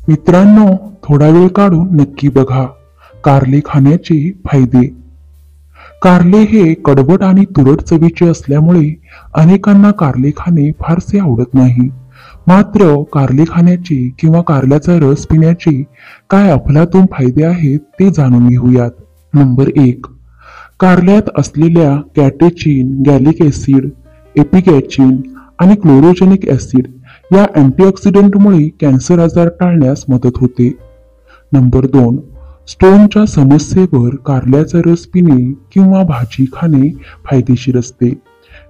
मित्रांनो, थोडा वेळ काढून नक्की बघा कारले खाण्याचे फायदे. कारले हे कडवट आणि तुरट चवीचे असल्यामुळे अनेकांना कारले खाणे फारसे आवडत नाही. मात्र कारले खाण्याचे किंवा कारल्याचा रस पिण्याचे काय अफलातून फायदे आहेत ते जाणून घेऊयात. नंबर 1. कारल्यात असलेल्या कॅटेचिन, गॅलिक ऍसिड, एपिगॅचिन आणि क्लोरोजेनिक ऍसिड या अँटीऑक्सिडंटमुळे कॅन्सर आजार टाळण्यास मदत होते. नंबर 2. स्टोनच्या समस्येवर कारल्याचा रस पिणे किंवा भाजी खाणे फायदेशीर असते.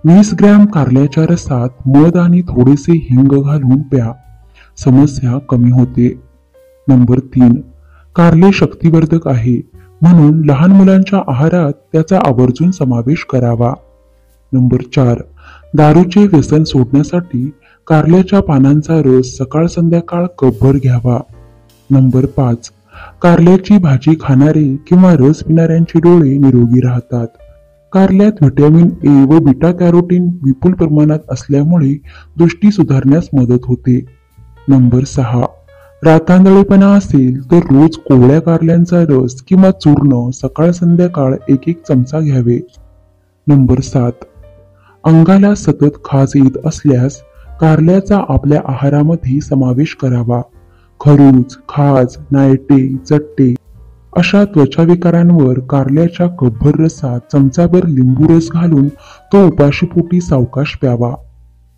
20 ग्रॅम कारल्याच्या रसात मध आणि थोडेसे हिंग घालून प्या, समस्या कमी होते. नंबर 3. कारले शक्तिवर्धक आहे, म्हणून लहान मुलांच्या आहारात त्याचा आवर्जून समावेश करावा. नंबर 4. दारूचे व्यसन सोडण्यासाठी कारल्याच्या पानांचा रस सकाळ संध्याकाळ कपभर घ्यावा. नंबर 5. कारल्याची भाजी खाणारे किंवा रस पिणाऱ्यांचे डोळे निरोगी राहतात. कारल्यात व्हिटॅमिन ए व बीटा कॅरोटीन विपुल प्रमाणात असल्यामुळे दृष्टी सुधारण्यास मदत होते. नंबर 6. रातांधळेपणा असेल तर रोज कोवळ्या कारल्यांचा रस किंवा चूर्ण सकाळ संध्याकाळ 1-1 चमचा घ्यावे. नंबर 7. अंगाला सतत खाज येत असल्यास कारल्याचा आपल्या आहारामध्ये समावेश करावा. खरूज, खाज, नायटे, चट्टे अशा त्वचा विकारांवर कारल्याच्या कपभर रसात चमचाभर लिंबू रस घालून तो उपाशीपोटी सावकाश प्यावा.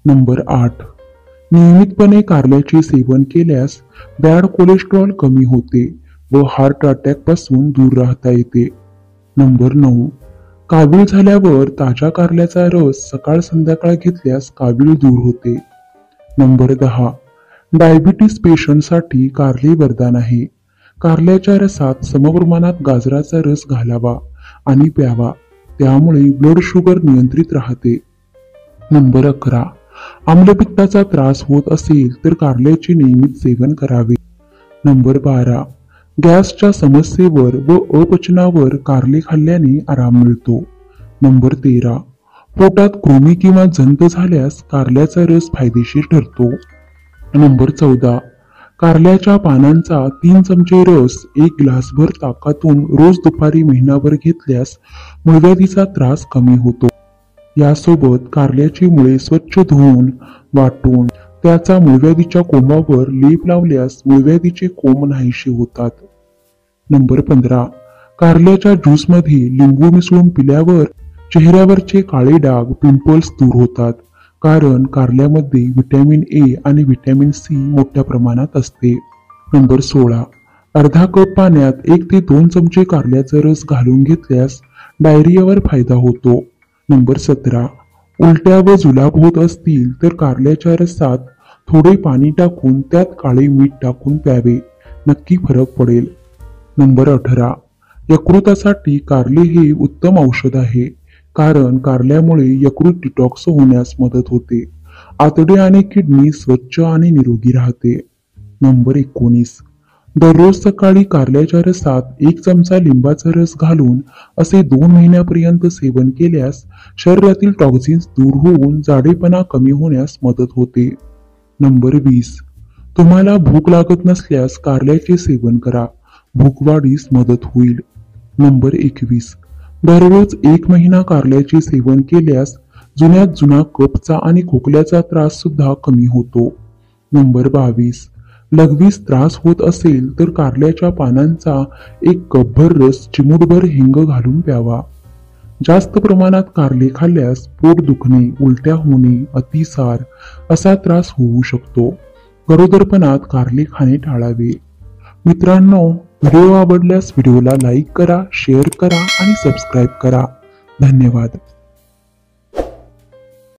नंबर 8. नियमितपणे कारल्याचे सेवन केल्यास बॅड कोलेस्ट्रॉल कमी होते व हार्ट अटॅक पासून दूर राहता येते. नंबर 9. कावीळ झाल्यावर ताज्या कारल्याचा रस सकाळ संध्याकाळ घेतल्यास कावीळ दूर होते. नंबर 10. डायबिटीस पेशंटसाठी कारले वरदान आहे. कारल्याच्या रसात समप्रमाणात गाजराचा रस घालावा आणि प्यावा, त्यामुळे ब्लड शुगर नियंत्रित राहते. नंबर 11. आम्लपित्ताचा त्रास होत असेल तर कारल्याचे नियमित सेवन करावे. नंबर 12. गॅसच्या समस्येवर व अपचनावर कारले खाल्ल्याने आराम मिळतो. नंबर 13. पोटात कृमी किंवा जंत झाल्यास कारल्याचा रस फायदेशीर ठरतो. नंबर 14. कारल्याच्या पानांचा 3 चमचे रस 1 ग्लासभर ताकातून रोज दुपारी महिनाभर घेतल्यास मूळव्याधीचा त्रास कमी होतो. यासोबत कारल्याची मुळे स्वच्छ धुवून वाटून त्याचा मूळव्याधीच्या कोंबावर लेप लावल्यास मूळव्याधीचे कोंब नाहीसे होतात. नंबर 15. कारल्याच्या ज्यूसमध्ये लिंबू मिसळून पिल्यावर चेहऱ्यावरचे काळे डाग, पिंपल्स दूर होतात, कारण कारल्यामध्ये व्हिटॅमिन ए आणि व्हिटॅमिन सी मोठ्या प्रमाणात असते. नंबर 16. अर्धा कप पाण्यात 1 ते 2 चमचे कारल्याचा रस घालून घेतल्यास डायरियावर फायदा होतो. नंबर 17. उलट्या व जुलाब होत असतील तर कारल्याच्या रसात थोडे पाणी टाकून त्यात काळे मीठ टाकून प्यावे, नक्की फरक पडेल. नंबर 18. यकृतासाठी कारले हे उत्तम औषध आहे, कारण कारल्यामुळे यकृत डिटॉक्स होण्यास मदत होते. आतडे आणि किडनी स्वच्छ आणि निरोगी राहते. नंबर 19. दररोज सकाळी कारल्याच्या रसात 1 चमचा लिंबाचा रस घालून असे 2 महिन्यापर्यंत सेवन केल्यास शरीरातील टॉक्झिन्स दूर होऊन जाडेपणा कमी होण्यास मदत होते. नंबर 20. तुम्हाला भूक लागत नसल्यास कारल्याचे सेवन करा, भूकवाढीस मदत होईल. नंबर 21. दररोज 1 महिना कारल्याचे सेवन केल्यास जुन्यात जुना कफचा आणि खोकल्याचा त्रास सुद्धा कमी होतो. नंबर 22. लघवीस त्रास होत असेल तर कारल्याच्या पानांचा 1 कपभर रस चिमूटभर हिंग घालून प्यावा. जास्त प्रमाणात कारले खाल्ल्यास पोट दुखणे, उलट्या होणे, अतिसार असा त्रास होऊ शकतो. गरोदरपणात कारले खाणे टाळावे. मित्रांनो, व्हिडिओ आवडल्यास व्हिडिओला लाईक करा, शेअर करा आणि सबस्क्राईब करा. धन्यवाद.